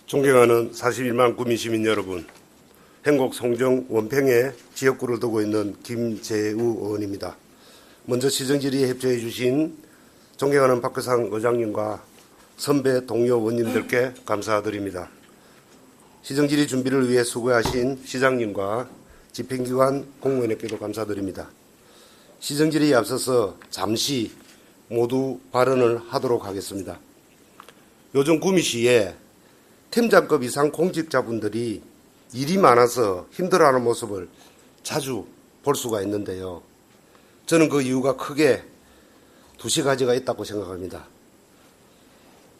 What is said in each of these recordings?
존경하는 41만 구민 시민 여러분, 행곡 송정 원평에 지역구를 두고 있는 김재우 의원입니다. 먼저 시정질의에 협조해 주신 존경하는 박규상 의장님과 선배 동료 의원님들께 감사드립니다. 시정질의 준비를 위해 수고하신 시장님과 집행기관 공무원에게도 감사드립니다. 시정질의에 앞서서 잠시 모두 발언을 하도록 하겠습니다. 요즘 구미시에 팀장급 이상 공직자분들이 일이 많아서 힘들어하는 모습을 자주 볼 수가 있는데요. 저는 그 이유가 크게 두세 가지가 있다고 생각합니다.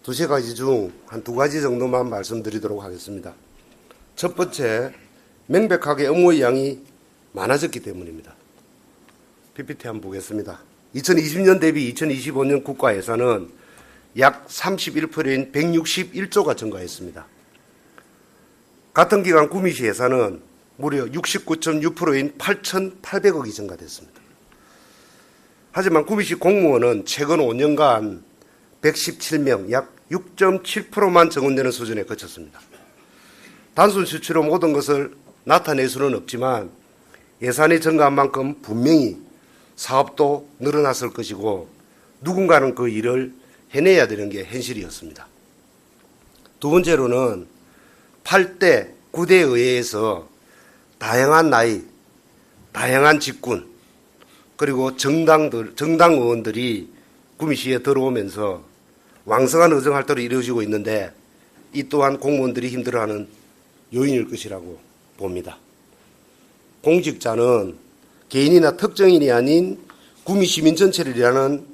두세 가지 중 한 두 가지 정도만 말씀드리도록 하겠습니다. 첫 번째, 명백하게 업무의 양이 많아졌기 때문입니다. PPT 한번 보겠습니다. 2020년 대비 2025년 국가 예산은 약 31%인 161조가 증가했습니다. 같은 기간 구미시 예산은 무려 69.6%인 8,800억이 증가됐습니다. 하지만 구미시 공무원은 최근 5년간 117명, 약 6.7%만 증원되는 수준에 그쳤습니다. 단순 수치로 모든 것을 나타낼 수는 없지만 예산이 증가한 만큼 분명히 사업도 늘어났을 것이고 누군가는 그 일을 해내야 되는 게 현실이었습니다. 두 번째로는 8대, 9대 의회에서 다양한 나이, 다양한 직군, 그리고 정당 의원들이 구미시에 들어오면서 왕성한 의정 활동이 이루어지고 있는데 이 또한 공무원들이 힘들어하는 요인일 것이라고 봅니다. 공직자는 개인이나 특정인이 아닌 구미 시민 전체를 위하는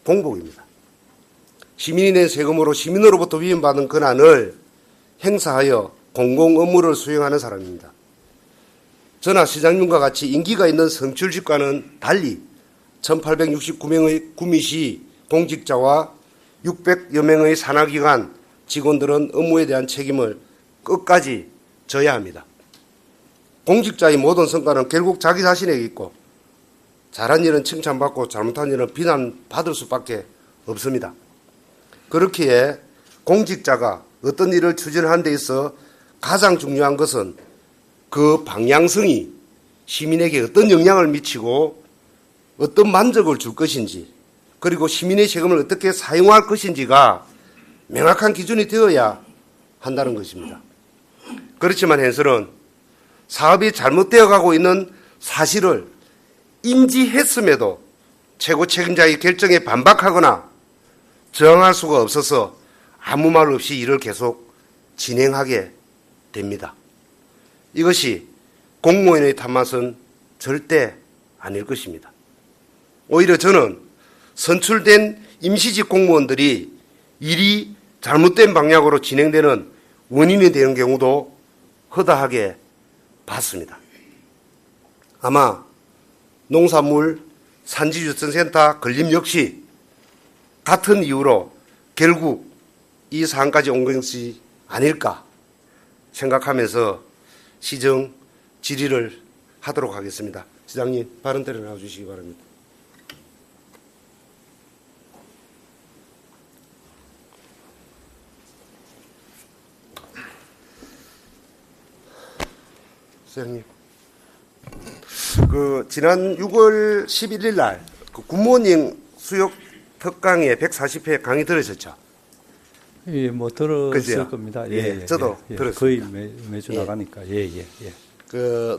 공복입니다. 시민이 낸 세금으로 시민으로부터 위임받은 권한을 행사하여 공공 업무를 수행하는 사람입니다. 저나 시장님과 같이 임기가 있는 선출직과는 달리 1869명의 구미시 공직자와 600여 명의 산하기관 직원들은 업무에 대한 책임을 끝까지 져야 합니다. 공직자의 모든 성과는 결국 자기 자신에게 있고 잘한 일은 칭찬받고 잘못한 일은 비난받을 수밖에 없습니다. 그렇기에 공직자가 어떤 일을 추진하는 데 있어 가장 중요한 것은 그 방향성이 시민에게 어떤 영향을 미치고 어떤 만족을 줄 것인지 그리고 시민의 세금을 어떻게 사용할 것인지가 명확한 기준이 되어야 한다는 것입니다. 그렇지만 현실은 사업이 잘못되어 가고 있는 사실을 인지했음에도 최고 책임자의 결정에 반박하거나 저항할 수가 없어서 아무 말 없이 일을 계속 진행하게 됩니다. 이것이 공무원의 탓맛은 절대 아닐 것입니다. 오히려 저는 선출된 임시직 공무원들이 일이 잘못된 방향으로 진행되는 원인이 되는 경우도 허다하게 봤습니다. 아마 농산물 산지유전센터 건립 역시 같은 이유로 결국 이 사안까지 온 것이 아닐까 생각하면서 시정 질의를 하도록 하겠습니다. 시장님 발언대로 나와주시기 바랍니다. 시장님, 지난 6월 11일 날 굿모닝 수yok 특강에 140회 강의 들으셨죠? 예, 뭐 들었을 그죠? 겁니다. 예, 저도 들었습니다. 거의 매주 나가니까. 예.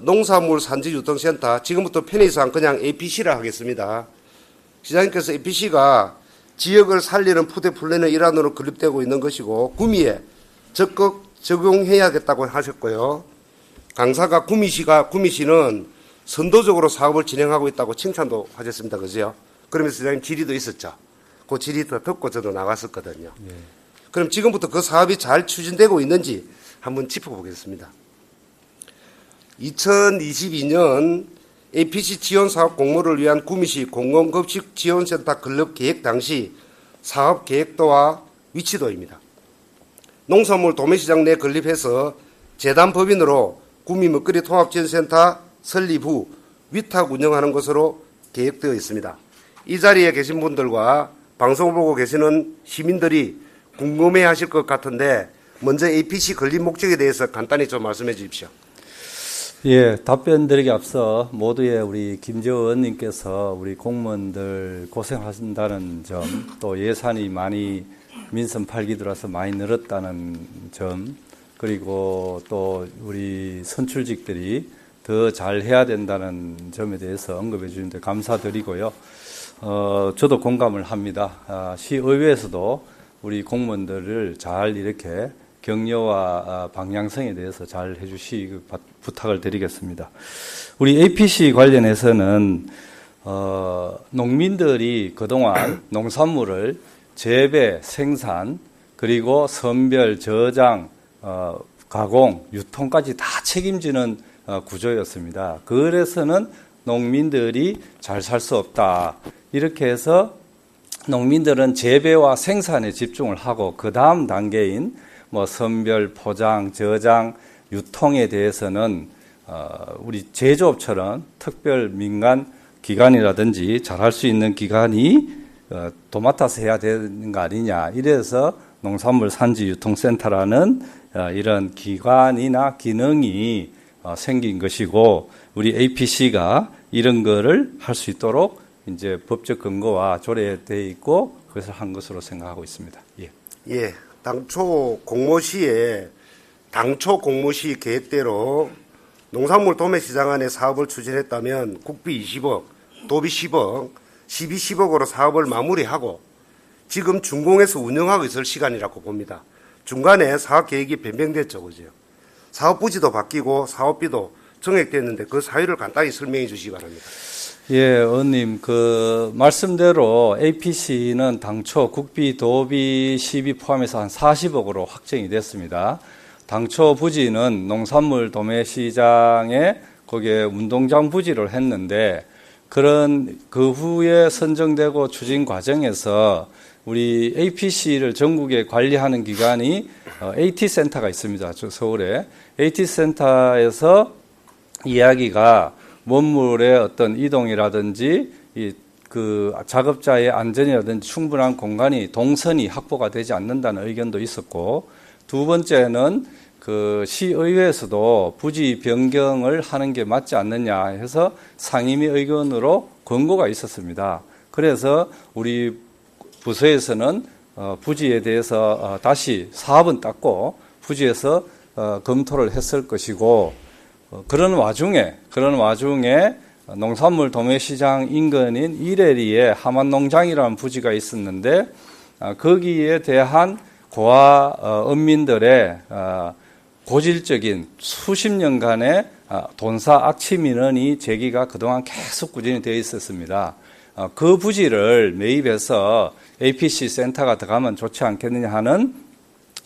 농산물 산지유통센터, 지금부터 편의상 그냥 APC라 하겠습니다. 시장님께서 APC가 지역을 살리는 푸드 플랜의 일환으로 건립되고 있는 것이고 구미에 적극 적용해야겠다고 하셨고요. 강사가 구미시는 선도적으로 사업을 진행하고 있다고 칭찬도 하셨습니다. 그죠? 그러면서 시장님 질의도 있었죠. 그 질의 더 듣고 저도 나갔었거든요. 예. 그럼 지금부터 그 사업이 잘 추진되고 있는지 한번 짚어보겠습니다. 2022년 APC 지원 사업 공모를 위한 구미시 공공급식 지원센터 건립 계획 당시 사업 계획도와 위치도입니다. 농산물 도매시장 내 건립해서 재단 법인으로 구미 먹거리 통합지원센터 설립 후 위탁 운영하는 것으로 계획되어 있습니다. 이 자리에 계신 분들과 방송을 보고 계시는 시민들이 궁금해하실 것 같은데 먼저 APC 건립 목적에 대해서 간단히 좀 말씀해 주십시오. 예, 답변 드리기 앞서 모두의 우리 김재호 의원님께서 우리 공무원들 고생하신다는 점, 또 예산이 많이 민선 8기 들어서 많이 늘었다는 점, 그리고 또 우리 선출직들이 더 잘해야 된다는 점에 대해서 언급해 주는데 감사드리고요. 저도 공감을 합니다. 시의회에서도 우리 공무원들을 잘 이렇게 격려와 방향성에 대해서 잘 해주시기 부탁을 드리겠습니다. 우리 APC 관련해서는 농민들이 그동안 농산물을 재배, 생산, 그리고 선별, 저장, 가공, 유통까지 다 책임지는 구조였습니다. 그래서는 농민들이 잘 살 수 없다. 이렇게 해서 농민들은 재배와 생산에 집중을 하고 그 다음 단계인 뭐 선별, 포장, 저장, 유통에 대해서는 우리 제조업처럼 특별 민간 기관이라든지 잘할 수 있는 기관이 도맡아서 해야 되는 거 아니냐. 이래서 농산물 산지 유통센터라는 이런 기관이나 기능이 생긴 것이고 우리 APC가 이런 거를 할 수 있도록 이제 법적 근거와 조례되어 있고 그것을 한 것으로 생각하고 있습니다. 예. 예, 당초 공모시 계획대로 농산물 도매시장 안에 사업을 추진했다면 국비 20억, 도비 10억, 시비 10억으로 사업을 마무리하고 지금 준공해서 운영하고 있을 시간이라고 봅니다. 중간에 사업 계획이 변경됐죠, 그죠? 사업 부지도 바뀌고 사업비도 정액됐는데 그 사유를 간단히 설명해 주시기 바랍니다. 예, 의원님, 그 말씀대로 APC는 당초 국비, 도비, 시비 포함해서 한 40억으로 확정이 됐습니다. 당초 부지는 농산물 도매시장에 거기에 운동장 부지를 했는데 그런 그 후에 선정되고 추진 과정에서 우리 APC를 전국에 관리하는 기관이 AT센터가 있습니다. 서울에. AT센터에서 이야기가 원물의 어떤 이동이라든지 그 작업자의 안전이라든지 충분한 공간이 동선이 확보가 되지 않는다는 의견도 있었고 두 번째는 그 시의회에서도 부지 변경을 하는 게 맞지 않느냐 해서 상임위 의견으로 권고가 있었습니다. 그래서 우리 부서에서는 부지에 대해서 다시 사업은 땄고 부지에서 검토를 했을 것이고 그런 와중에 농산물 도매시장 인근인 이래리에 하만농장이라는 부지가 있었는데 거기에 대한 고아 어민들의 고질적인 수십 년간의 돈사 악취 민원이 제기가 그동안 계속 꾸준히 되어 있었습니다. 그 부지를 매입해서 APC 센터가 들어가면 좋지 않겠느냐 하는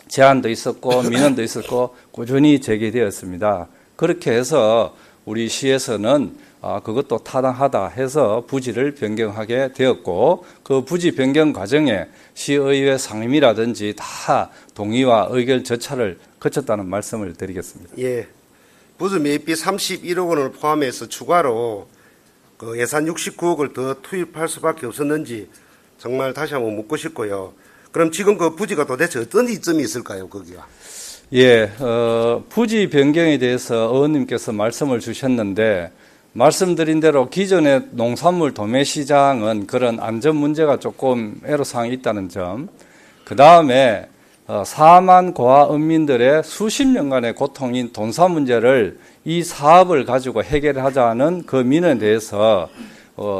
제안도 있었고 민원도 있었고 꾸준히 제기되었습니다. 그렇게 해서 우리 시에서는 그것도 타당하다 해서 부지를 변경하게 되었고 그 부지 변경 과정에 시의회 상임위라든지 다 동의와 의결 절차를 거쳤다는 말씀을 드리겠습니다. 예, 부지 매입비 31억 원을 포함해서 추가로 그 예산 69억을 더 투입할 수밖에 없었는지 정말 다시 한번 묻고 싶고요. 그럼 지금 그 부지가 도대체 어떤 이점이 있을까요, 거기가? 예, 부지 변경에 대해서 의원님께서 말씀을 주셨는데 말씀드린 대로 기존의 농산물 도매시장은 그런 안전 문제가 조금 애로사항이 있다는 점, 그 다음에 4만 고아 어민들의 수십 년간의 고통인 돈사 문제를 이 사업을 가지고 해결하자는 그 민원에 대해서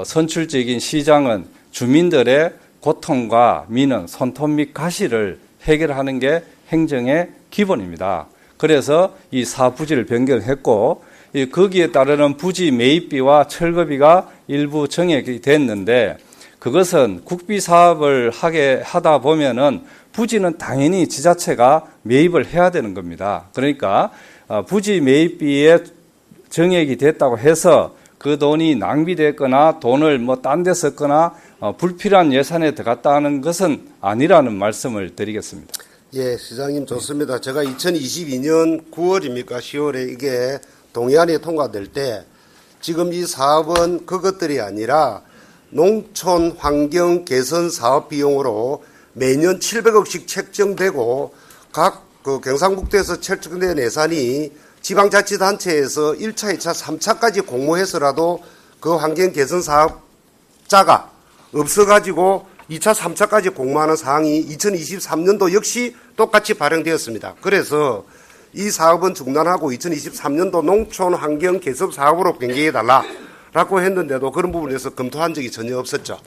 선출직인 시장은 주민들의 고통과 민원, 손톱 및 가시를 해결하는 게 행정의 기본입니다. 그래서 이 사부지를 변경했고 거기에 따르는 부지 매입비와 철거비가 일부 정액이 됐는데 그것은 국비 사업을 하다 보면은 부지는 당연히 지자체가 매입을 해야 되는 겁니다. 그러니까 부지 매입비에 정액이 됐다고 해서 그 돈이 낭비됐거나 돈을 뭐 딴 데 썼거나 불필요한 예산에 들어갔다 하는 것은 아니라는 말씀을 드리겠습니다. 예, 시장님 좋습니다. 제가 2022년 9월입니까? 10월에 이게 동의안이 통과될 때 지금 이 사업은 그것들이 아니라 농촌 환경 개선 사업 비용으로 매년 700억씩 책정되고 각 그 경상북도에서 철쭉된 예산이 지방자치단체에서 1차, 2차, 3차까지 공모해서라도 그 환경 개선 사업자가 없어가지고 2차, 3차까지 공모하는 사항이 2023년도 역시 똑같이 발행되었습니다. 그래서 이 사업은 중단하고 2023년도 농촌 환경 개선 사업으로 변경해달라라고 했는데도 그런 부분에서 검토한 적이 전혀 없었죠.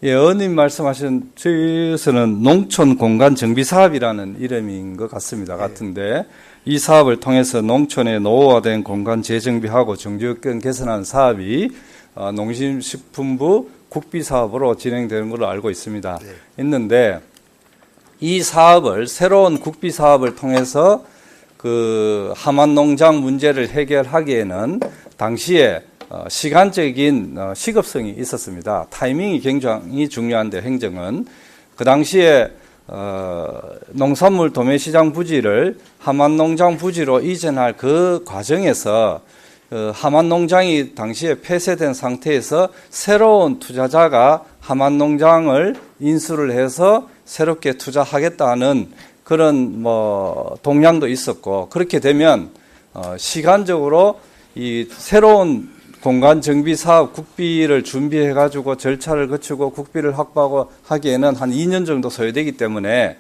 예, 의원님 말씀하신 저희에서는 농촌 공간 정비 사업이라는 이름인 것 같습니다. 같은데 이 사업을 통해서 농촌의 노후화된 공간 재정비하고 정주여건 개선하는 사업이 농림식품부 국비 사업으로 진행되는 걸로 알고 있습니다. 네. 있는데 이 사업을 새로운 국비 사업을 통해서 그 하만 농장 문제를 해결하기에는 당시에 시간적인 시급성이 있었습니다. 타이밍이 굉장히 중요한데 행정은 그 당시에 농산물 도매시장 부지를 하만농장 부지로 이전할 그 과정에서 하만농장이 당시에 폐쇄된 상태에서 새로운 투자자가 하만농장을 인수를 해서 새롭게 투자하겠다는 그런 동향도 있었고 그렇게 되면 시간적으로 이 새로운 공간 정비 사업 국비를 준비해 가지고 절차를 거치고 국비를 확보하고 하기에는 한 2년 정도 소요되기 때문에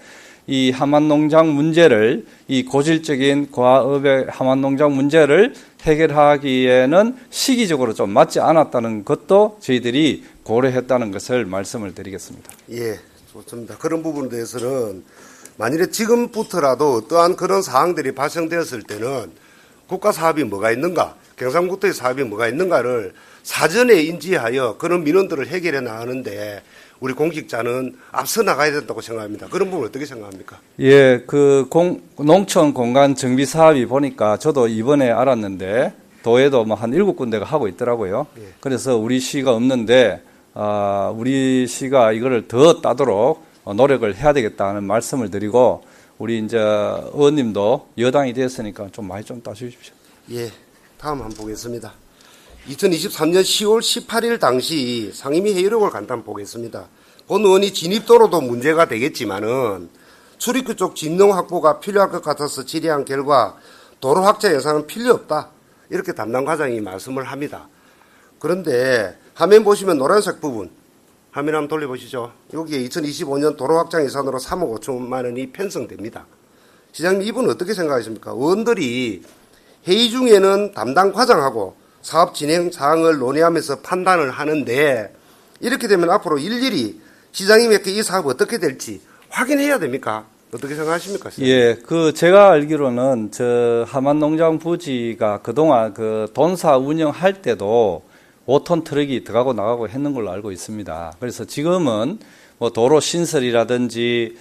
이 하만농장 문제를 이 고질적인 과업의 하만농장 문제를 해결하기에는 시기적으로 좀 맞지 않았다는 것도 저희들이 고려했다는 것을 말씀을 드리겠습니다. 예, 좋습니다. 그런 부분에 대해서는 만일에 지금부터라도 어떠한 그런 사항들이 발생되었을 때는 국가 사업이 뭐가 있는가, 경상북도의 사업이 뭐가 있는가를 사전에 인지하여 그런 민원들을 해결해 나가는데 우리 공직자는 앞서 나가야 된다고 생각합니다. 그런 부분 어떻게 생각합니까? 예, 그 농촌 공간 정비 사업이 보니까 저도 이번에 알았는데 도에도 한 7군데가 하고 있더라고요. 예. 그래서 우리 시가 없는데 우리 시가 이거를 더 따도록 노력을 해야 되겠다는 말씀을 드리고 우리 이제 의원님도 여당이 됐으니까 좀 많이 좀 따주십시오. 예, 다음 한번 보겠습니다. 2023년 10월 18일 당시 상임위 회의록을 간단 보겠습니다. 본 의원이 진입도로도 문제가 되겠지만은 출입구 쪽 진동 확보가 필요할 것 같아서 질의한 결과 도로 확장 예산은 필요 없다. 이렇게 담당 과장이 말씀을 합니다. 그런데 화면 보시면 노란색 부분 화면 한번 돌려보시죠. 여기에 2025년 도로 확장 예산으로 3억 5천만 원이 편성됩니다. 시장님 이분 어떻게 생각하십니까? 의원들이 회의 중에는 담당 과장하고 사업 진행 사항을 논의하면서 판단을 하는데 이렇게 되면 앞으로 일일이 시장님에게 이 사업 어떻게 될지 확인해야 됩니까? 어떻게 생각하십니까? 시장님? 예, 제가 알기로는 하만농장 부지가 그동안 돈사 운영할 때도 5톤 트럭이 들어가고 나가고 했는 걸로 알고 있습니다. 그래서 지금은 도로 신설이라든지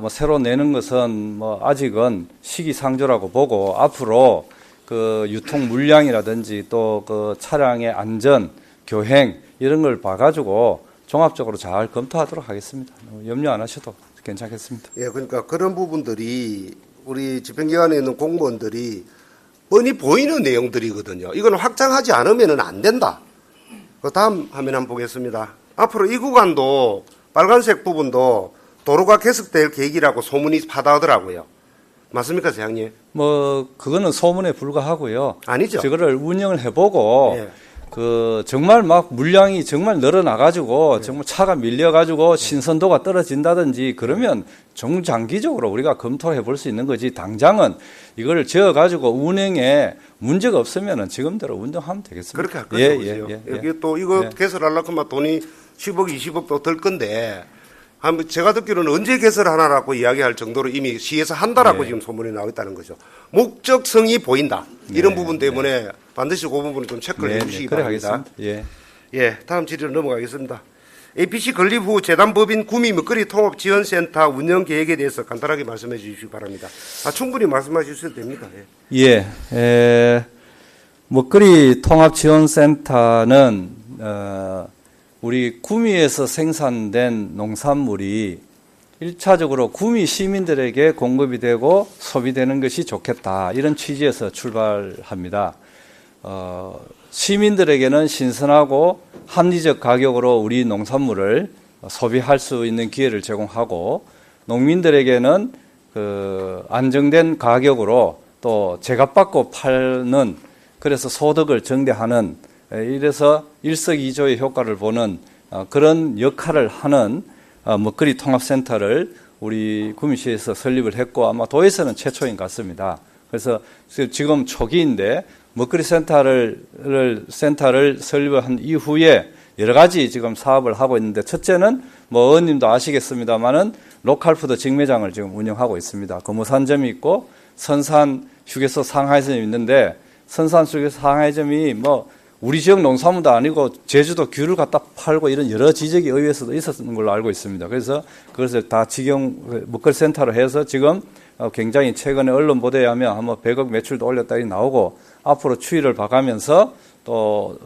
새로 내는 것은 아직은 시기상조라고 보고 앞으로 유통 물량이라든지 또 차량의 안전, 교행 이런 걸 봐가지고 종합적으로 잘 검토하도록 하겠습니다. 염려 안 하셔도 괜찮겠습니다. 예, 그러니까 그런 부분들이 우리 집행기관에 있는 공무원들이 뻔히 보이는 내용들이거든요. 이건 확장하지 않으면 안 된다. 그 다음 화면 한번 보겠습니다. 앞으로 이 구간도 빨간색 부분도 도로가 개석될 계획이라고 소문이 파다하더라고요. 맞습니까, 사장님? 그거는 소문에 불과하고요. 아니죠. 저거를 운영을 해보고, 예. 정말 물량이 정말 늘어나가지고, 정말 차가 밀려가지고 신선도가 떨어진다든지 그러면 중장기적으로 우리가 검토해 볼 수 있는 거지. 당장은 이걸 지어가지고 운행에 문제가 없으면은 지금대로 운영하면 되겠습니다. 그렇게 할 거죠. 여기 또 이거 예. 개설하려고 하면 돈이 10억, 20억도 들 건데, 제가 듣기로는 언제 개설하나라고 이야기할 정도로 이미 시에서 한다라고 네. 지금 소문이 나고 있다는 거죠. 목적성이 보인다. 이런 네, 부분 때문에 반드시 그 부분을 좀 체크를 해 주시기 그래 바랍니다. 하겠습니다. 예. 예, 다음 질의로 넘어가겠습니다. APC 건립 후 재단법인 구미 먹거리 통합지원센터 운영 계획에 대해서 간단하게 말씀해 주시기 바랍니다. 충분히 말씀하실 됩니다. 예. 먹거리 통합지원센터는 우리 구미에서 생산된 농산물이 1차적으로 구미 시민들에게 공급이 되고 소비되는 것이 좋겠다. 이런 취지에서 출발합니다. 시민들에게는 신선하고 합리적 가격으로 우리 농산물을 소비할 수 있는 기회를 제공하고 농민들에게는 안정된 가격으로 또 제값받고 팔는 그래서 소득을 증대하는 이래서 일석이조의 효과를 보는 그런 역할을 하는 먹거리 통합센터를 우리 구미시에서 설립을 했고 아마 도에서는 최초인 것 같습니다. 그래서 지금 초기인데 먹거리 센터를 설립을 한 이후에 여러 가지 지금 사업을 하고 있는데 첫째는 뭐 의원님도 아시겠습니다만은 로컬푸드 직매장을 지금 운영하고 있습니다. 금호산점이 있고 선산 휴게소 상하이점이 있는데 선산 휴게소 상하이점이 뭐 우리 지역 농산물도 아니고 제주도 귤을 갖다 팔고 이런 여러 지적이 의회에서도 있었는 걸로 알고 있습니다. 그래서 그것을 다 직영 먹거리 센터로 해서 지금 굉장히 최근에 언론 보도에 의하면 한번 100억 매출도 올렸다니 나오고 앞으로 추이를 봐가면서 또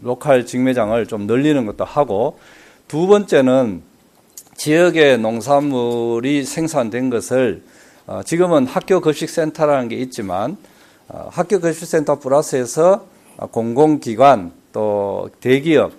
로컬 직매장을 좀 늘리는 것도 하고 두 번째는 지역의 농산물이 생산된 것을 지금은 학교 급식센터라는 게 있지만 학교 급식센터 플러스에서 공공기관 또 대기업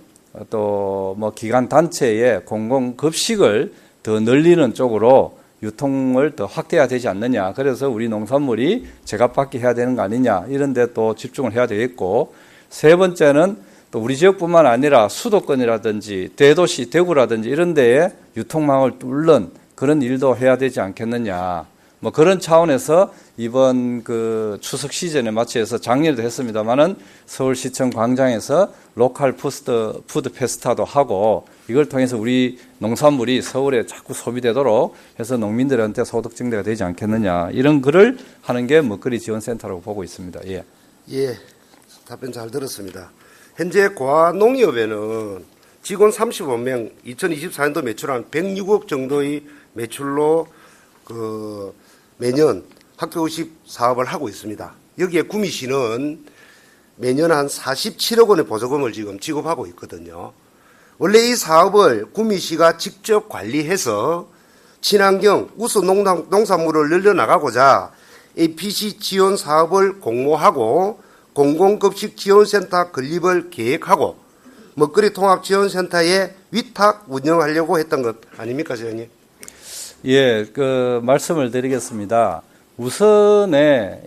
또 뭐 기관 단체의 공공급식을 더 늘리는 쪽으로 유통을 더 확대해야 되지 않느냐. 그래서 우리 농산물이 제값받게 해야 되는 거 아니냐. 이런 데 또 집중을 해야 되겠고 세 번째는 또 우리 지역뿐만 아니라 수도권이라든지 대도시 대구라든지 이런 데에 유통망을 뚫는 그런 일도 해야 되지 않겠느냐. 뭐 그런 차원에서 이번 그 추석 시즌에 맞춰서 작년에도 했습니다만은 서울시청 광장에서 로컬 푸드 페스타도 하고 이걸 통해서 우리 농산물이 서울에 자꾸 소비되도록 해서 농민들한테 소득 증대가 되지 않겠느냐. 이런 글을 하는 게 먹거리 지원센터라고 보고 있습니다. 예. 예, 답변 잘 들었습니다. 현재 과농협에는 직원 35명, 2024년도 매출한 106억 정도의 매출로 매년 학교급식 사업을 하고 있습니다. 여기에 구미시는 매년 한 47억 원의 보조금을 지금 지급하고 있거든요. 원래 이 사업을 구미시가 직접 관리해서 친환경 우수 농산물을 늘려나가고자 APC 지원 사업을 공모하고 공공급식 지원센터 건립을 계획하고 먹거리 통합지원센터에 위탁 운영하려고 했던 것 아닙니까, 시장님? 예, 말씀을 드리겠습니다. 우선에,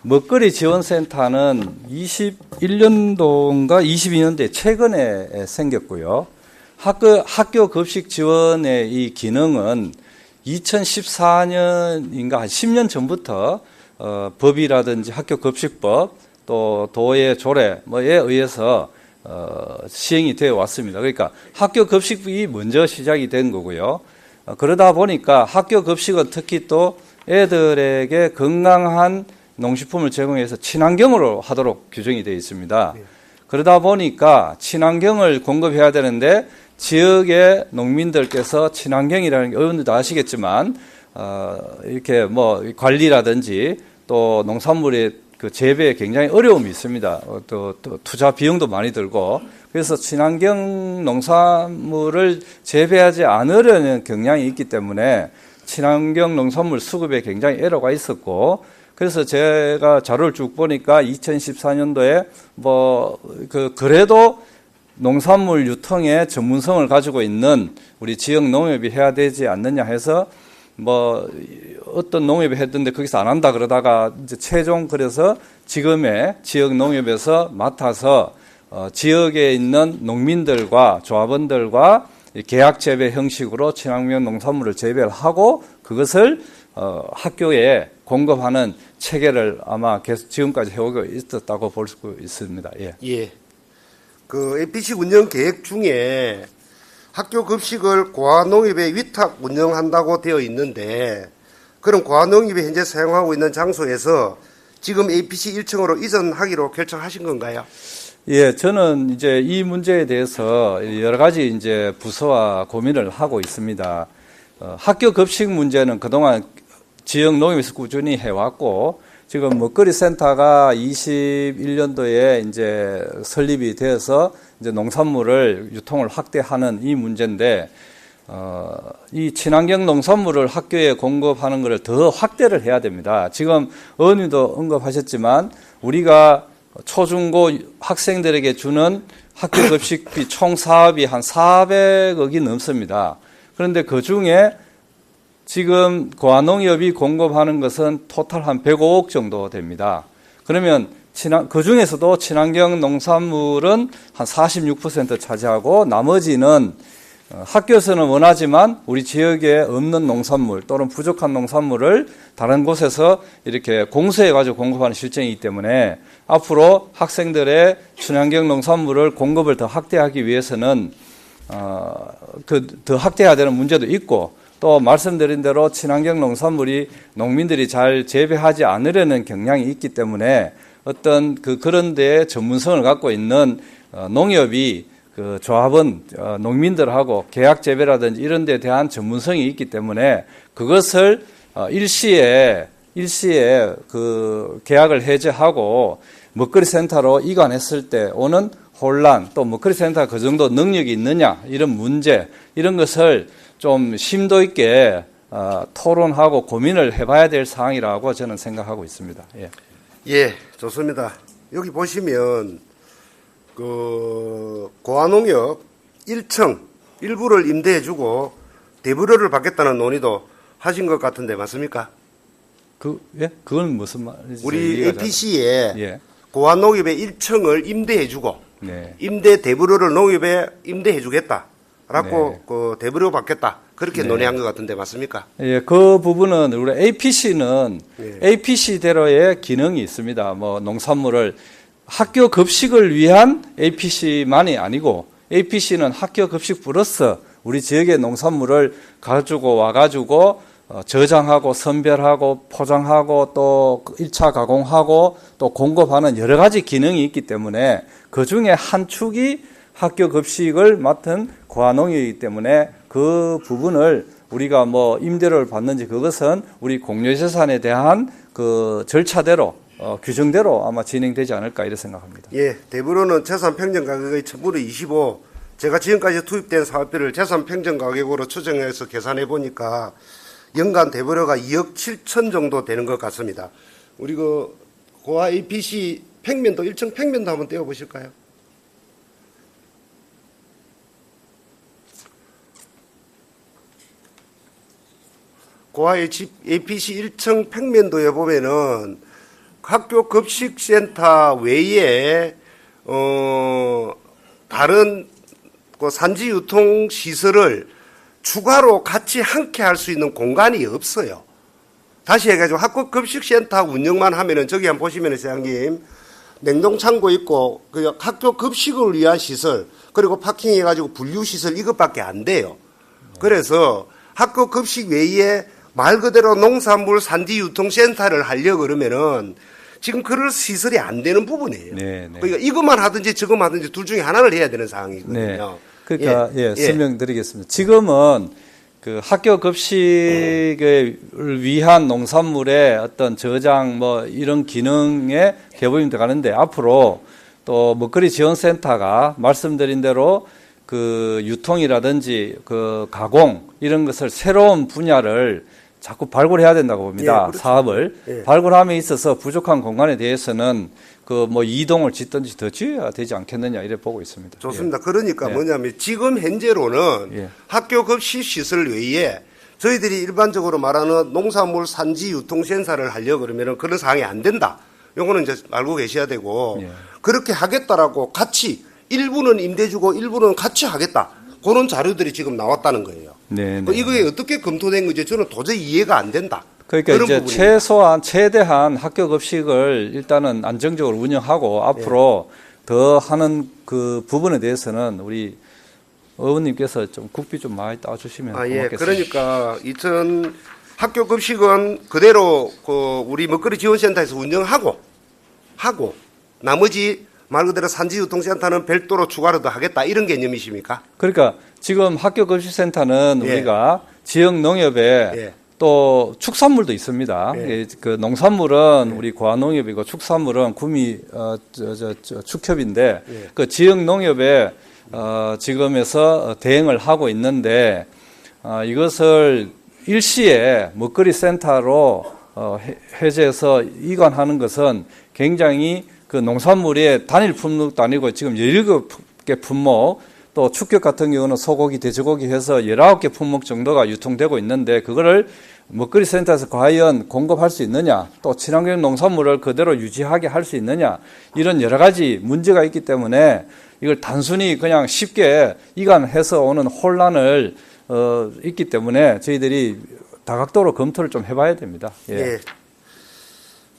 먹거리 지원센터는 21년도인가 22년도에 최근에 생겼고요. 학교 급식 지원의 이 기능은 2014년인가 한 10년 전부터 법이라든지 학교 급식법 또 도의 조례 뭐에 의해서 시행이 되어 왔습니다. 그러니까 학교 급식이 먼저 시작이 된 거고요. 그러다 보니까 학교 급식은 특히 또 애들에게 건강한 농식품을 제공해서 친환경으로 하도록 규정이 되어 있습니다. 그러다 보니까 친환경을 공급해야 되는데 지역의 농민들께서 친환경이라는 게 의원들도 아시겠지만 이렇게 뭐 관리라든지 또 농산물의 그 재배에 굉장히 어려움이 있습니다. 또 투자 비용도 많이 들고 그래서 친환경 농산물을 재배하지 않으려는 경향이 있기 때문에 친환경 농산물 수급에 굉장히 애로가 있었고 그래서 제가 자료를 쭉 보니까 2014년도에 그래도 농산물 유통의 전문성을 가지고 있는 우리 지역 농협이 해야 되지 않느냐 해서 어떤 농협이 했던데 거기서 안 한다 그러다가 이제 최종 그래서 지금의 지역 농협에서 맡아서 지역에 있는 농민들과 조합원들과 계약 재배 형식으로 친환경 농산물을 재배를 하고 그것을 학교에 공급하는 체계를 아마 계속 지금까지 해오고 있었다고 볼 수 있습니다. 예. 예. 그 APC 운영 계획 중에 학교 급식을 고아농협에 위탁 운영한다고 되어 있는데 그럼 고아농협이 현재 사용하고 있는 장소에서 지금 APC 1층으로 이전하기로 결정하신 건가요? 예, 저는 이제 이 문제에 대해서 여러 가지 이제 부서와 고민을 하고 있습니다. 학교 급식 문제는 그동안 지역 농협에서 꾸준히 해왔고 지금 먹거리 센터가 21년도에 이제 설립이 되어서 이제 농산물을 유통을 확대하는 이 문제인데 이 친환경 농산물을 학교에 공급하는 것을 더 확대를 해야 됩니다. 지금 의원님도 언급하셨지만 우리가 초중고 학생들에게 주는 학교 급식비 총 사업이 한 400억이 넘습니다. 그런데 그 중에 지금 고아농협이 공급하는 것은 토탈 한 105억 정도 됩니다. 그러면 그 중에서도 친환경 농산물은 한 46% 차지하고 나머지는 학교에서는 원하지만 우리 지역에 없는 농산물 또는 부족한 농산물을 다른 곳에서 이렇게 공수해가지고 공급하는 실정이기 때문에 앞으로 학생들의 친환경 농산물을 공급을 더 확대하기 위해서는 더 확대해야 되는 문제도 있고 또 말씀드린 대로 친환경 농산물이 농민들이 잘 재배하지 않으려는 경향이 있기 때문에 어떤 그런 데에 전문성을 갖고 있는 농협이 그 조합은 농민들하고 계약 재배라든지 이런 데 대한 전문성이 있기 때문에 그것을 일시에 그 계약을 해제하고 먹거리 센터로 이관했을 때 오는 혼란 또 먹거리 센터가 그 정도 능력이 있느냐 이런 문제 이런 것을 좀 심도 있게 토론하고 고민을 해봐야 될 사항이라고 저는 생각하고 있습니다. 예. 예, 좋습니다. 여기 보시면 그 고아농협 1층 일부를 임대해주고 대불허를 받겠다는 논의도 하신 것 같은데 맞습니까? 예? 그건 무슨 말인지 우리 APC에 예. 고아농협의 1층을 임대해주고 네. 임대 대불허를 농협에 임대해주겠다라고 네. 그 대불허 받겠다 그렇게 네. 논의한 것 같은데 맞습니까? 예, 그 부분은 우리 APC는 예. APC대로의 기능이 있습니다. 뭐 농산물을 학교 급식을 위한 APC만이 아니고 APC는 학교 급식 플러스 우리 지역의 농산물을 가지고 와가지고 저장하고 선별하고 포장하고 또 1차 가공하고 또 공급하는 여러 가지 기능이 있기 때문에 그 중에 한 축이 학교 급식을 맡은 고아농협이기 때문에 그 부분을 우리가 뭐 임대료를 받는지 그것은 우리 공유재산에 대한 그 절차대로 규정대로 아마 진행되지 않을까 이렇게 생각합니다. 예, 대불허는 재산 평정 가격의 1000분의 25. 제가 지금까지 투입된 사업비를 재산 평정 가격으로 추정해서 계산해 보니까 연간 대불허가 2억 7천 정도 되는 것 같습니다. 우리 그 고아 APC 평면도 1층 평면도 한번 떼어 보실까요? 고아 APC 1층 평면도에 보면은 학교 급식센터 외에 다른 그 산지 유통 시설을 추가로 같이 함께 할 수 있는 공간이 없어요. 다시 해가지고 학교 급식센터 운영만 하면은 저기 한번 보시면은 시장님 냉동창고 있고 그 학교 급식을 위한 시설 그리고 파킹해가지고 분류 시설 이것밖에 안 돼요. 그래서 학교 급식 외에 말 그대로 농산물 산지 유통센터를 하려고 그러면은 지금 그럴 시설이 안 되는 부분이에요. 네, 네. 그러니까 이것만 하든지 저것만 하든지 둘 중에 하나를 해야 되는 상황이거든요. 네. 그러니까 설명드리겠습니다. 지금은 그 학교 급식을 위한 농산물의 어떤 저장 뭐 이런 기능에 개보임 들어가는데 앞으로 또 먹거리 지원센터가 말씀드린 대로 그 유통이라든지 그 가공 이런 것을 새로운 분야를 자꾸 발굴해야 된다고 봅니다. 예, 그렇죠. 사업을 예. 발굴함에 있어서 부족한 공간에 대해서는 그 뭐 이동을 짓든지 더 지어야 되지 않겠느냐 이래 보고 있습니다. 좋습니다. 그러니까 예. 뭐냐면 지금 현재로는 예. 학교 급식 시설 외에 저희들이 일반적으로 말하는 농산물 산지 유통센터를 하려고 그러면 그런 사항이 안 된다. 요거는 이제 알고 계셔야 되고 예. 그렇게 하겠다라고 같이 일부는 임대 주고 일부는 같이 하겠다. 그런 자료들이 지금 나왔다는 거예요. 네, 뭐 네. 이거에 어떻게 검토된 건지 저는 도저히 이해가 안 된다. 그러니까 그런 이제 부분입니다. 최대한 학교 급식을 일단은 안정적으로 운영하고 앞으로 더 하는 그 부분에 대해서는 우리 의원님께서 좀 국비 좀 많이 따주시면 고맙겠습니다. 그러니까 학교 급식은 그대로 그 우리 먹거리 지원센터에서 운영하고 나머지 말 그대로 산지유통센터는 별도로 추가로 더 하겠다 이런 개념이십니까? 그러니까 지금 학교 급식센터는 예. 우리가 지역 농협에 예. 또 축산물도 있습니다. 예. 그 농산물은 우리 고아농협이고 축산물은 구미 축협인데 예. 그 지역 농협에 지금에서 대행을 하고 있는데 이것을 일시에 먹거리 센터로 해제해서 이관하는 것은 굉장히 그 농산물의 단일 품목도 아니고 지금 17개 품목 또 축격 같은 경우는 소고기, 돼지고기 해서 19개 품목 정도가 유통되고 있는데 그거를 먹거리 센터에서 과연 공급할 수 있느냐, 또 친환경 농산물을 그대로 유지하게 할 수 있느냐, 이런 여러 가지 문제가 있기 때문에 이걸 단순히 그냥 쉽게 이간해서 오는 혼란을 있기 때문에 저희들이 다각도로 검토를 좀 해봐야 됩니다. 예. 예.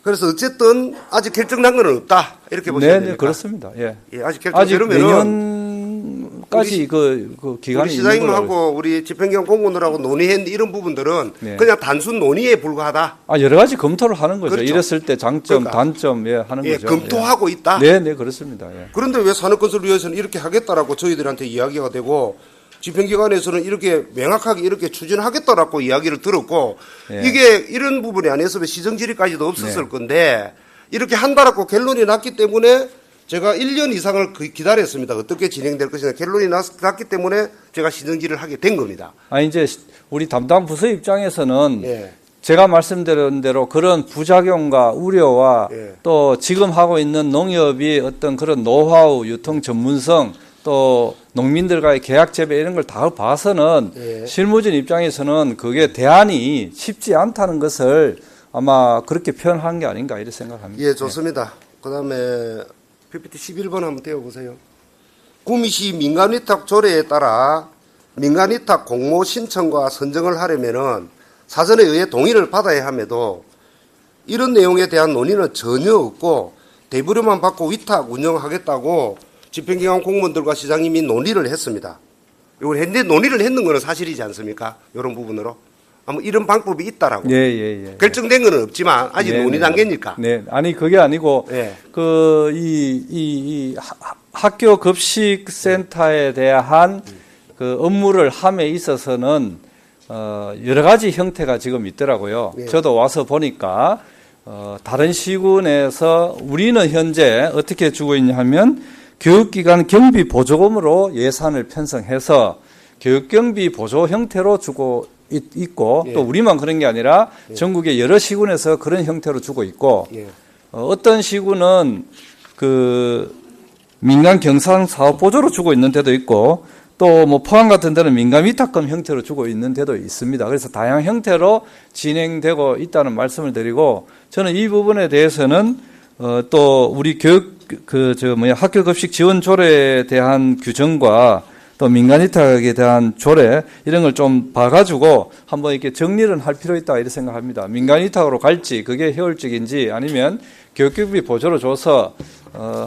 그래서 어쨌든 아직 결정난 건 없다 이렇게 보시면 네, 됩니까? 네, 그렇습니다. 예. 예, 아직 아직 결정되면은 내년까지 그 우리 기간이 있는 걸로 알고 시장님하고 우리 집행경 공무원들하고 논의했는데 이런 부분들은 네. 그냥 단순 논의에 불과하다. 여러 가지 검토를 하는 거죠. 그렇죠. 이랬을 때 장점, 그러니까. 단점, 하는 예, 거죠. 검토하고 있다. 네, 네, 그렇습니다. 예. 그런데 왜 산업건설위원회에서는 이렇게 하겠다라고 저희들한테 이야기가 되고 집행기관에서는 이렇게 명확하게 이렇게 추진하겠다라고 이야기를 들었고 예. 이게 이런 부분이 아니었으면 시정질의까지도 없었을 네. 건데 이렇게 한다라고 결론이 났기 때문에 제가 1년 이상을 기다렸습니다. 어떻게 진행될 것이냐 결론이 났기 때문에 제가 시정질의를 하게 된 겁니다. 이제 우리 담당 부서 입장에서는 예. 제가 말씀드린 대로 그런 부작용과 우려와 예. 또 지금 하고 있는 농협이 어떤 그런 노하우, 유통 전문성 또 농민들과의 계약 재배 이런 걸 다 봐서는 예. 실무진 입장에서는 그게 대안이 쉽지 않다는 것을 아마 그렇게 표현한 게 아닌가 이렇게 생각합니다. 예, 좋습니다. 그다음에 PPT 11번 한번 떼어보세요. 구미시 민간위탁 조례에 따라 민간위탁 공모 신청과 선정을 하려면은 사전에 의해 동의를 받아야 함에도 이런 내용에 대한 논의는 전혀 없고 대부료만 받고 위탁 운영하겠다고 집행기관 공무원들과 시장님이 논의를 했습니다. 이걸 했는데 논의를 했는 거는 사실이지 않습니까? 이런 부분으로. 아마 이런 방법이 있다라고. 예. 결정된 거는 없지만 아직 네, 논의 네. 단계니까. 네, 아니 그게 아니고 예. 학교 급식 센터에 대한 그 업무를 함에 있어서는 여러 가지 형태가 지금 있더라고요. 예. 저도 와서 보니까 다른 시군에서 우리는 현재 어떻게 주고 있냐 하면 교육기관 경비 보조금으로 예산을 편성해서 교육경비 보조 형태로 주고 있고 예. 또 우리만 그런 게 아니라 전국의 여러 시군에서 그런 형태로 주고 있고 예. 어떤 시군은 그 민간 경상 사업 보조로 주고 있는 데도 있고 또 뭐 포항 같은 데는 민간 위탁금 형태로 주고 있는 데도 있습니다. 그래서 다양한 형태로 진행되고 있다는 말씀을 드리고 저는 이 부분에 대해서는 또 우리 학교 급식 지원 조례에 대한 규정과 또 민간 위탁에 대한 조례 이런 걸 좀 봐가지고 한번 이렇게 정리를 할 필요 있다 이렇게 생각합니다. 민간 위탁으로 갈지 그게 효율적인지 아니면 교육경비 보조로 줘서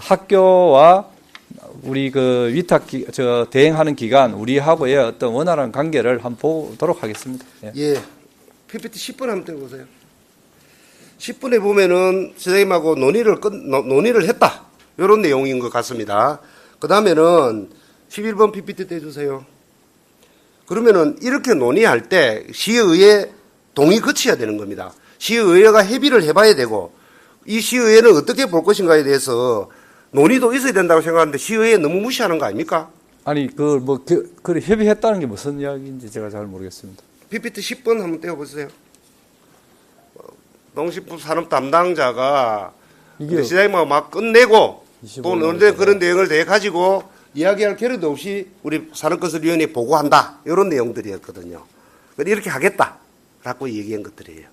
학교와 우리 그 위탁 대행하는 기관 우리하고의 어떤 원활한 관계를 한번 보도록 하겠습니다. 예. 예. PPT 10분 한번 떼보세요. 10분에 보면은 시장님하고 논의를 했다. 이런 내용인 것 같습니다. 그 다음에는 11번 PPT 떼주세요. 그러면은 이렇게 논의할 때 시의회 동의 거쳐야 되는 겁니다. 시의회가 협의를 해봐야 되고 이 시의회는 어떻게 볼 것인가에 대해서 논의도 있어야 된다고 생각하는데 시의회 너무 무시하는 거 아닙니까? 아니 그래 협의했다는 게 무슨 이야기인지 제가 잘 모르겠습니다. PPT 10번 한번 떼어보세요. 농식품 산업 담당자가 이게 시장님하고 막 끝내고 25 또 언제 그런 내용을 대 가지고 이야기할 겨를도 없이 우리 산업건설위원회에 보고한다 이런 내용들이었거든요. 이렇게 하겠다라고 얘기한 것들이에요.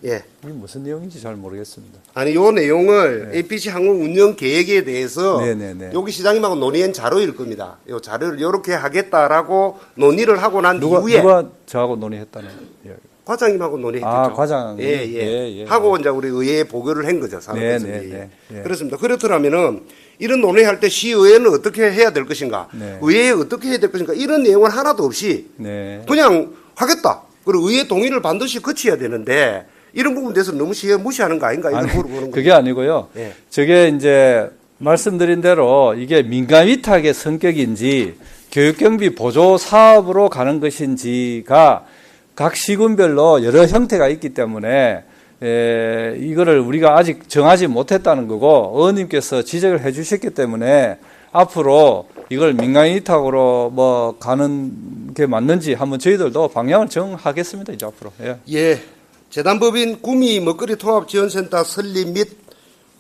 예. 이게 무슨 내용인지 잘 모르겠습니다. 아니 요 내용을 네. APC 항공 운영 계획에 대해서 네네네. 여기 시장님하고 논의한 자료일 겁니다. 요 자료를 이렇게 하겠다라고 논의를 하고 난 누가 이후에 저하고 논의했다는 이야기. 과장님하고 논의했죠. 과장. 예. 예. 하고 이제 우리 의회에 보고를 한 거죠. 산업건설위에. 네. 예. 그렇습니다. 그렇더라면은 이런 논의할 때 시의회는 어떻게 해야 될 것인가, 네. 의회에 어떻게 해야 될 것인가 이런 내용은 하나도 없이 네. 그냥 하겠다. 그리고 의회 동의를 반드시 거쳐야 되는데 이런 부분에 대해서 너무 시의회 무시하는 거 아닌가 이런 아니, 물어보는 그게 거죠. 아니고요. 예. 저게 이제 말씀드린 대로 이게 민간 위탁의 성격인지 교육경비 보조 사업으로 가는 것인지가 각 시군별로 여러 형태가 있기 때문에 이거를 우리가 아직 정하지 못했다는 거고 의원님께서 지적을 해주셨기 때문에 앞으로 이걸 민간 위탁으로 뭐 가는 게 맞는지 한번 저희들도 방향을 정하겠습니다. 이제 앞으로. 예. 예. 재단법인 구미 먹거리 통합지원센터 설립 및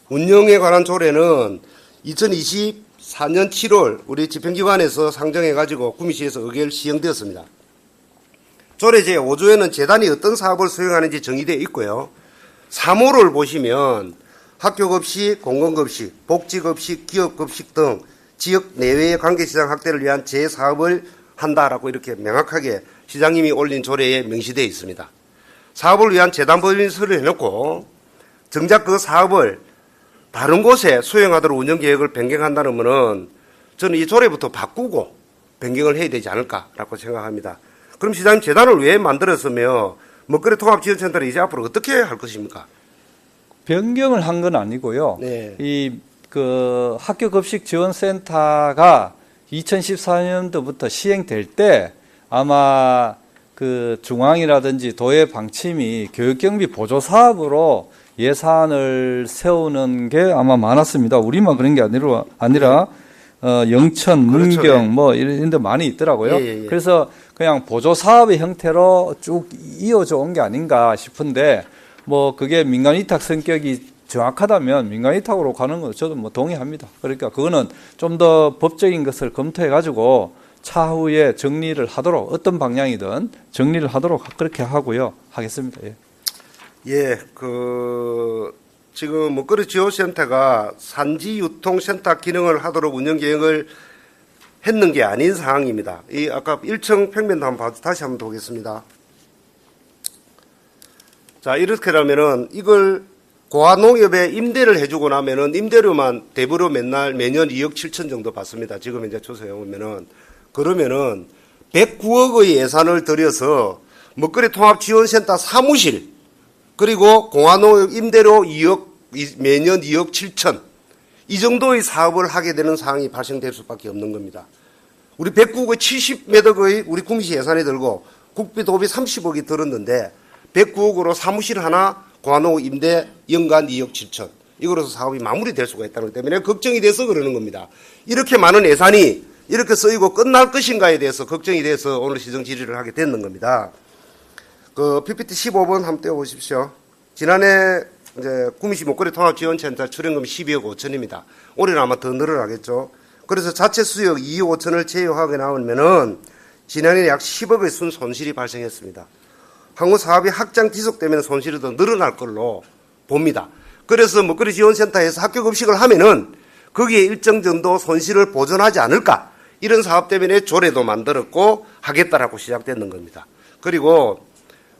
운영에 관한 조례는 2020 4년 7월 우리 집행기관에서 상정해가지고 구미시에서 의결 시행되었습니다. 조례 제5조에는 재단이 어떤 사업을 수행하는지 정의되어 있고요. 3호를 보시면 학교급식, 공공급식, 복지급식, 기업급식 등 지역 내외의 관계시장 확대를 위한 재사업을 한다라고 이렇게 명확하게 시장님이 올린 조례에 명시되어 있습니다. 사업을 위한 재단법인 서류를 해놓고 정작 그 사업을 다른 곳에 수행하도록 운영계획을 변경한다는 것은 저는 이 조례부터 바꾸고 변경을 해야 되지 않을까라고 생각합니다. 그럼 시장님 재단을 왜 만들었으며 먹거리 통합지원센터를 이제 앞으로 어떻게 할 것입니까? 변경을 한 건 아니고요. 네. 그 학교급식지원센터가 2014년도부터 시행될 때 아마 그 중앙이라든지 도의 방침이 교육경비 보조 사업으로 예산을 세우는 게 아마 많았습니다. 우리만 그런 게 아니라 영천, 문경 그렇죠. 네. 뭐 이런 데 많이 있더라고요. 예. 그래서 그냥 보조 사업의 형태로 쭉 이어져 온 게 아닌가 싶은데 뭐 그게 민간 위탁 성격이 정확하다면 민간 위탁으로 가는 건 저도 뭐 동의합니다. 그러니까 그거는 좀 더 법적인 것을 검토해 가지고 차후에 정리를 하도록 어떤 방향이든 정리를 하도록 그렇게 하겠습니다. 예. 예, 지금 먹거리 지원센터가 산지유통센터 기능을 하도록 운영계획을 했는 게 아닌 상황입니다. 이 아까 1층 평면도 한번 다시 한번 보겠습니다. 자, 이렇게라면은 이걸 고아농협에 임대를 해주고 나면은 임대료만 대부로 매년 2억 7천 정도 받습니다. 지금 이제 조사해 보면은 그러면은 109억의 예산을 들여서 먹거리 통합지원센터 사무실 그리고 공화농협 임대료 매년 2억 7천 이 정도의 사업을 하게 되는 상황이 발생될 수밖에 없는 겁니다. 우리 109억의 70매덕의 우리 구미시 예산이 들고 국비 도비 30억이 들었는데 109억으로 사무실 하나 공화농협 임대 연간 2억 7천 이거로서 사업이 마무리될 수가 있다는 것 때문에 걱정이 돼서 그러는 겁니다. 이렇게 많은 예산이 이렇게 쓰이고 끝날 것인가에 대해서 걱정이 돼서 오늘 시정 질의를 하게 됐는 겁니다. PPT 15번 한번 떼어보십시오. 지난해 이제 구미시 먹거리 통합지원센터 출연금 12억 5천입니다. 올해는 아마 더 늘어나겠죠. 그래서 자체 수역 2억 5천을 제외하게 나오면은 지난해 약 10억의 손실이 발생했습니다. 향후 사업이 확장 지속되면 손실이 더 늘어날 걸로 봅니다. 그래서 먹거리 지원센터에서 학교급식을 하면은 거기에 일정 정도 손실을 보전하지 않을까 이런 사업 때문에 조례도 만들었고 하겠다라고 시작됐는 겁니다. 그리고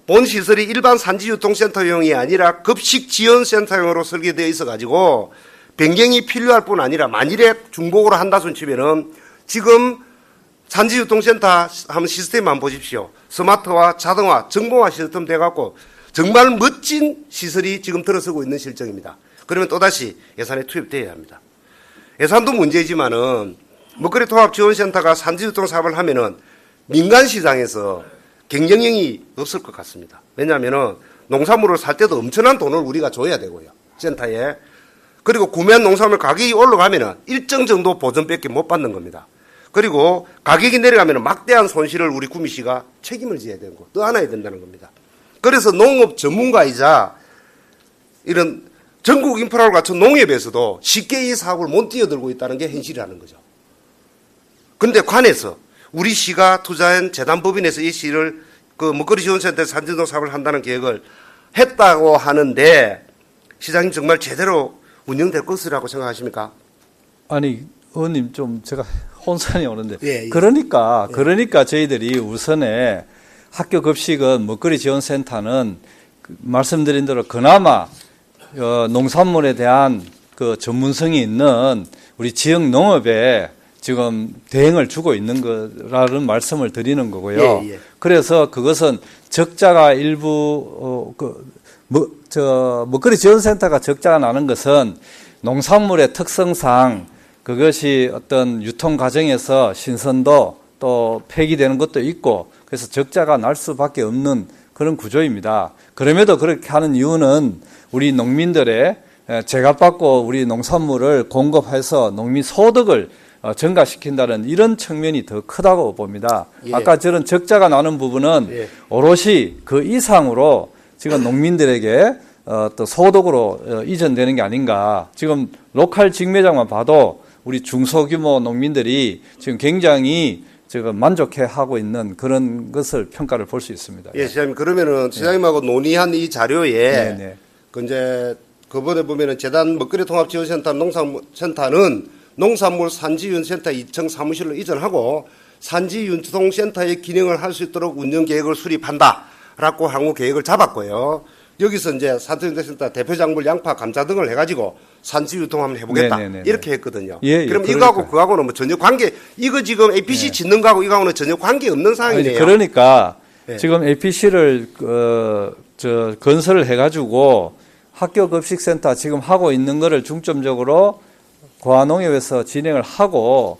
본 시설이 일반 산지유통센터용이 아니라 급식지원센터용으로 설계되어 있어가지고 변경이 필요할 뿐 아니라 만일에 중복으로 한다 손치면은 지금 산지유통센터 한번 시스템 한번 보십시오. 스마트화, 자동화, 정보화 시스템 돼갖고 정말 멋진 시설이 지금 들어서고 있는 실정입니다. 그러면 또다시 예산에 투입돼야 합니다. 예산도 문제지만은 먹거리 통합지원센터가 산지유통 사업을 하면은 민간 시장에서 경쟁력이 없을 것 같습니다. 왜냐하면은 농산물을 살 때도 엄청난 돈을 우리가 줘야 되고요. 센터에. 그리고 구매한 농산물 가격이 올라가면은 일정 정도 보전밖에 못 받는 겁니다. 그리고 가격이 내려가면은 막대한 손실을 우리 구미시가 책임을 져야 되고 떠안아야 된다는 겁니다. 그래서 농업 전문가이자 이런 전국 인프라를 갖춘 농협에서도 쉽게 이 사업을 못 뛰어들고 있다는 게 현실이라는 거죠. 그런데 관에서 우리 시가 투자한 재단법인에서 이 시를 먹거리 지원센터 산지동 사업을 한다는 계획을 했다고 하는데 시장님 정말 제대로 운영될 것이라고 생각하십니까? 아니 의원님 좀 제가 혼선이 오는데 예. 그러니까 저희들이 우선에 학교 급식은 먹거리 지원센터는 말씀드린 대로 그나마 농산물에 대한 그 전문성이 있는 우리 지역 농업에 지금 대응을 주고 있는 거라는 말씀을 드리는 거고요. 예. 그래서 그것은 적자가 일부 먹거리 지원센터가 적자가 나는 것은 농산물의 특성상 그것이 어떤 유통 과정에서 신선도 또 폐기되는 것도 있고 그래서 적자가 날 수밖에 없는 그런 구조입니다. 그럼에도 그렇게 하는 이유는 우리 농민들의 제값받고 우리 농산물을 공급해서 농민 소득을 증가시킨다는 이런 측면이 더 크다고 봅니다. 예. 아까 저런 적자가 나는 부분은 예. 오롯이 그 이상으로 지금 농민들에게 또 소득으로 이전되는 게 아닌가. 지금 로컬 직매장만 봐도 우리 중소규모 농민들이 지금 굉장히 만족해하고 있는 그런 것을 평가를 볼 수 있습니다. 예, 시장님 그러면은 시장님하고 논의한 이 자료에 네. 그 이제 그번에 보면은 재단 먹거리 통합지원센터 농산물센터는 농산물 산지윤센터 2층 사무실로 이전하고 산지윤통센터의 기능을 할 수 있도록 운영 계획을 수립한다라고 향후 계획을 잡았고요. 여기서 이제 산지윤센터 대표작물 양파, 감자 등을 해가지고 산지유통 한번 해보겠다 네네네네. 이렇게 했거든요. 예, 그럼 그러니까요. 이거하고 그거하고는 뭐 전혀 관계 이거 지금 APC 짓는 거하고 이거하고는 전혀 관계 없는 상황이네요. 그러니까 네. 지금 APC를 건설을 해가지고 학교 급식센터 지금 하고 있는 거를 중점적으로 고아농협에서 진행을 하고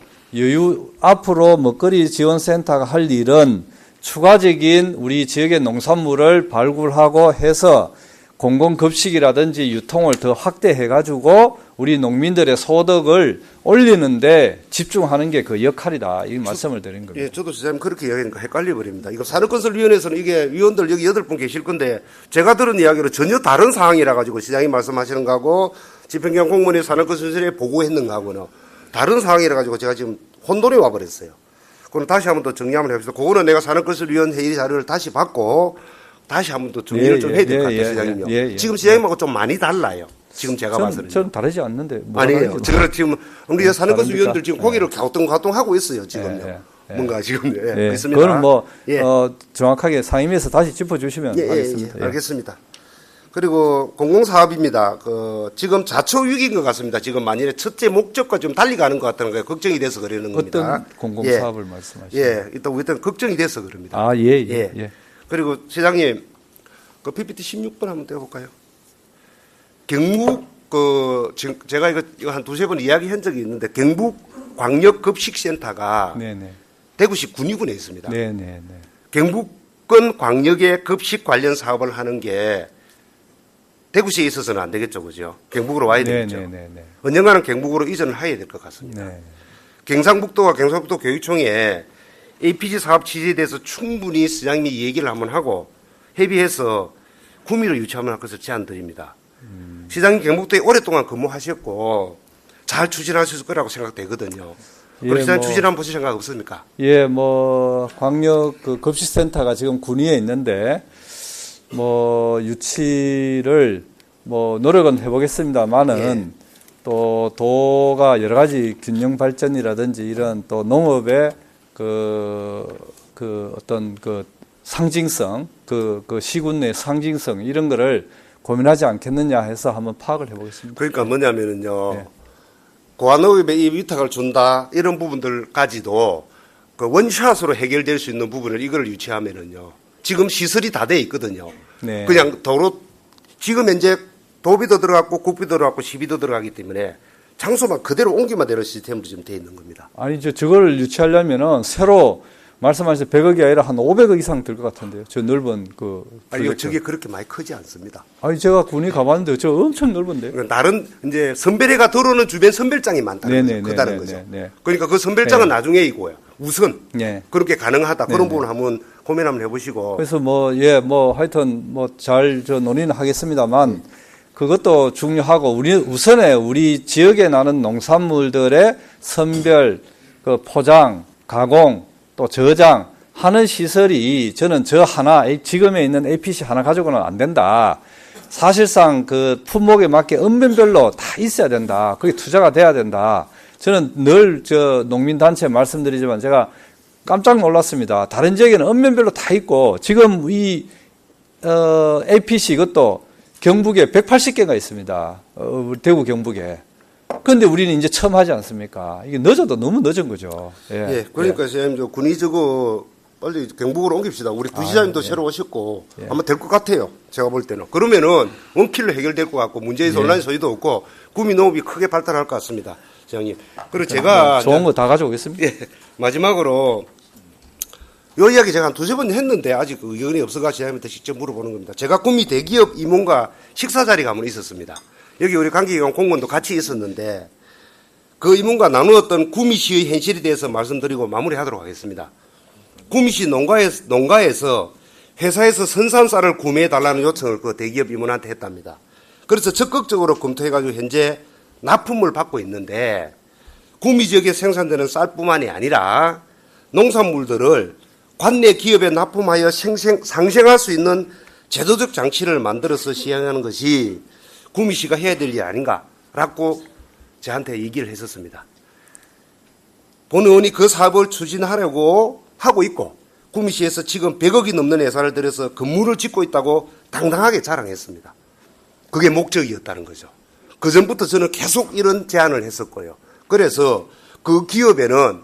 앞으로 먹거리 지원센터가 할 일은 추가적인 우리 지역의 농산물을 발굴하고 해서 공공급식이라든지 유통을 더 확대해가지고 우리 농민들의 소득을 올리는데 집중하는 게 그 역할이다. 이 말씀을 드린 겁니다. 예, 저도 시장님 그렇게 이야기하니까 헷갈려버립니다. 이거 산업건설위원회에서는 이게 위원들 여기 8분 계실 건데 제가 들은 이야기로 전혀 다른 상황이라 가지고 시장이 말씀하시는 거하고 집행경 공무원이 산업건설위원회에 보고했는 거하고는 다른 상황이라 가지고 제가 지금 혼돈이 와버렸어요. 그럼 다시 한번 더 정리 한번 해봅시다. 그거는 내가 산업건설위원회 회의 자료를 다시 받고 다시 한번 더 정리를 좀 해야 될 것 같아요, 시장님요. 지금 시장님하고 좀 많이 달라요. 지금 제가 봐서는. 저는 다르지 않는데. 아니에요. 저는 지금 우리 산업건설위원들 지금 고기를 갸우뚱갸우뚱하고 있어요, 지금요. 뭔가 지금 있습니다. 그거는 뭐 정확하게 상임위에서 다시 짚어주시면 하겠습니다. 알겠습니다. 그리고 공공사업입니다. 지금 자초 위기인 것 같습니다. 지금 만일에 첫째 목적과 좀 달리 가는 것 같다는 거에 걱정이 돼서 그러는 겁니다. 어떤 공공사업을 말씀하시죠? 일단 그걱정이 돼서 그럽니다. 아, 예. 그리고 시장님, 그 PPT 16번 한번 떼어볼까요? 경북, 지금 제가 이거 한 두세 번 이야기한 적이 있는데, 경북 광역급식센터가 네네. 대구시 군위군에 있습니다. 네네네. 경북권 광역의 급식 관련 사업을 하는 게 대구시에 있어서는 안 되겠죠, 그죠? 경북으로 와야 되겠죠. 네네네. 언젠가는 경북으로 이전을 해야 될 것 같습니다. 네. 경상북도와 경상북도 교육청에 APG 사업 취지에 대해서 충분히 시장님이 얘기를 한번 하고 협의해서 구미로 유치하면 것을 제안드립니다. 시장님 경북도에 오랫동안 근무하셨고 잘 추진하실 거라고 생각되거든요. 우리 시장님 추진 한번 보실 생각 없습니까? 예, 광역 급식센터가 지금 군위에 있는데 유치를 노력은 해보겠습니다만은 또 도가 여러 가지 균형 발전이라든지 이런 또 농업의 어떤 상징성, 시군 내 상징성 이런 거를 고민하지 않겠느냐 해서 한번 파악을 해보겠습니다. 그러니까 뭐냐면은요, 고아농업에 이 위탁을 준다 이런 부분들까지도 그 원샷으로 해결될 수 있는 부분을 이걸 유치하면은요, 지금 시설이 다 돼 있거든요. 네. 그냥 도로 지금 현재 도비도 들어갔고 국비도 들어갔고 시비도 들어가기 때문에 장소만 그대로 옮기면 되는 시스템으로 지금 돼 있는 겁니다. 아니, 저걸 유치하려면은 새로 말씀하신 100억이 아니라 한 500억 이상 들 것 같은데요. 저 넓은 아니, 저게 그렇게 많이 크지 않습니다. 아니, 제가 군이 가봤는데 저 엄청 넓은데요. 다른 이제 선별회가 들어오는 주변 선별장이 많다는 거죠. 크다는 거죠. 그러니까 그 선별장은 나중에 이고요. 우선 그렇게 가능하다. 그런 부분 한번 고민 한번 해보시고. 그래서 하여튼 잘 논의는 하겠습니다만 그것도 중요하고 우선에 우리 지역에 나는 농산물들의 선별, 포장, 가공 또 저장 하는 시설이 저는 지금에 있는 APC 하나 가지고는 안 된다. 사실상 그 품목에 맞게 읍면별로 다 있어야 된다. 그게 투자가 돼야 된다. 저는 늘 농민단체에 말씀드리지만 제가 깜짝 놀랐습니다. 다른 지역에는 읍면별로 다 있고 지금 이 APC 이것도 경북에 180개가 있습니다. 대구 경북에. 그런데 우리는 이제 처음 하지 않습니까? 이게 늦어도 너무 늦은 거죠. 그러니까 선생님 군이 빨리 경북으로 옮깁시다. 우리 부시장님도 새로 오셨고 아마 될 것 같아요. 제가 볼 때는. 그러면은 원킬로 해결될 것 같고 문제에서 온라인 소지도 없고 구미 농업이 크게 발달할 것 같습니다. 시장님. 그리고 제가 좋은 거 다 가져오겠습니다. 마지막으로 요 이야기 제가 한 두세 번 했는데 아직 의견이 없어가 시장님한테 직접 물어보는 겁니다. 제가 구미 대기업 임원과 식사 자리가 한번 있었습니다. 여기 우리 관계기관 공무원도 같이 있었는데 그 임원과 나누었던 구미시의 현실에 대해서 말씀드리고 마무리하도록 하겠습니다. 구미시 농가에서 회사에서 선산쌀을 구매해달라는 요청을 그 대기업 임원한테 했답니다. 그래서 적극적으로 검토해가지고 현재 납품을 받고 있는데 구미 지역에 생산되는 쌀뿐만이 아니라 농산물들을 관내 기업에 납품하여 상생할 수 있는 제도적 장치를 만들어서 시행하는 것이 구미시가 해야 될 일 아닌가라고 저한테 얘기를 했었습니다. 본 의원이 그 사업을 추진하려고 하고 있고 구미시에서 지금 100억이 넘는 예산을 들여서 건물을 짓고 있다고 당당하게 자랑했습니다. 그게 목적이었다는 거죠. 그 전부터 저는 계속 이런 제안을 했었고요. 그래서 그 기업에는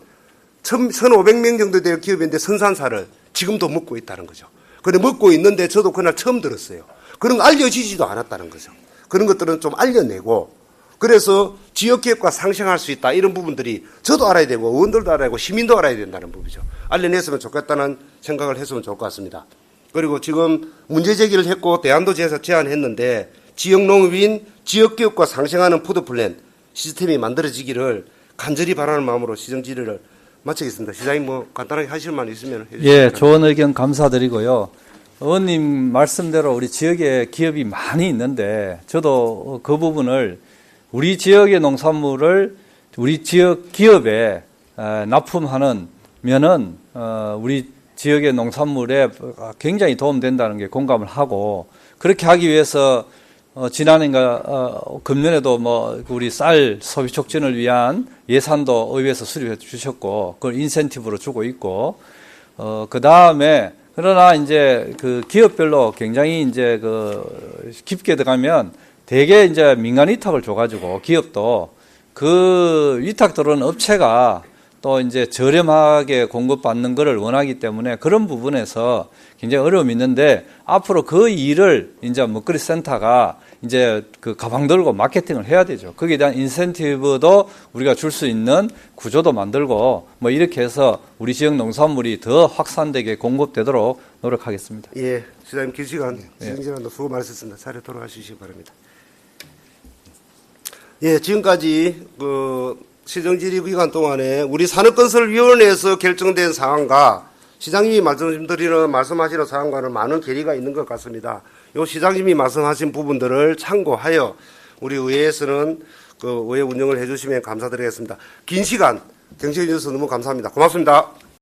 1,500명 정도 될 기업인데 선산사를 지금도 먹고 있다는 거죠. 그래 먹고 있는데 저도 그날 처음 들었어요. 그런 거 알려지지도 않았다는 거죠. 그런 것들은 좀 알려내고 그래서 지역기업과 상생할 수 있다 이런 부분들이 저도 알아야 되고 의원들도 알아야 되고 시민도 알아야 된다는 부분이죠. 알려냈으면 좋겠다는 생각을 했으면 좋을 것 같습니다. 그리고 지금 문제 제기를 했고 대안도 제안했는데 지역농업인 지역기업과 상생하는 푸드플랜 시스템이 만들어지기를 간절히 바라는 마음으로 시정 질의를 마치겠습니다. 시장님 뭐 간단하게 하실 말 있으면 해주시면 예, 좋은 의견 감사드리고요. 의원님 말씀대로 우리 지역에 기업이 많이 있는데 저도 그 부분을 우리 지역의 농산물을 우리 지역 기업에 납품하는 면은 우리 지역의 농산물에 굉장히 도움된다는 게 공감을 하고 그렇게 하기 위해서 지난해인가 금년에도 뭐 우리 쌀 소비 촉진을 위한 예산도 의회에서 수립해 주셨고 그걸 인센티브로 주고 있고 그 다음에 그러나 이제 그 기업별로 굉장히 이제 그 깊게 들어가면 대개 이제 민간 위탁을 줘가지고 기업도 그 위탁 들어오는 업체가 또 이제 저렴하게 공급받는 것을 원하기 때문에 그런 부분에서 굉장히 어려움이 있는데 앞으로 그 일을 이제 먹거리 센터가 이제 그 가방 들고 마케팅을 해야 되죠. 거기에 대한 인센티브도 우리가 줄 수 있는 구조도 만들고 뭐 이렇게 해서 우리 지역 농산물이 더 확산되게 공급되도록 노력하겠습니다. 예, 시장님 긴 시간 시간도 수고 많으셨습니다. 자리에 돌아가 주시기 바랍니다. 예, 지금까지 그 시정질의 기간 동안에 우리 산업건설위원회에서 결정된 사항과 시장님이 말씀하시는 사항과는 많은 괴리가 있는 것 같습니다. 요 시장님이 말씀하신 부분들을 참고하여 우리 의회에서는 그 의회 운영을 해주시면 감사드리겠습니다. 긴 시간 경청해 주셔서 너무 감사합니다. 고맙습니다.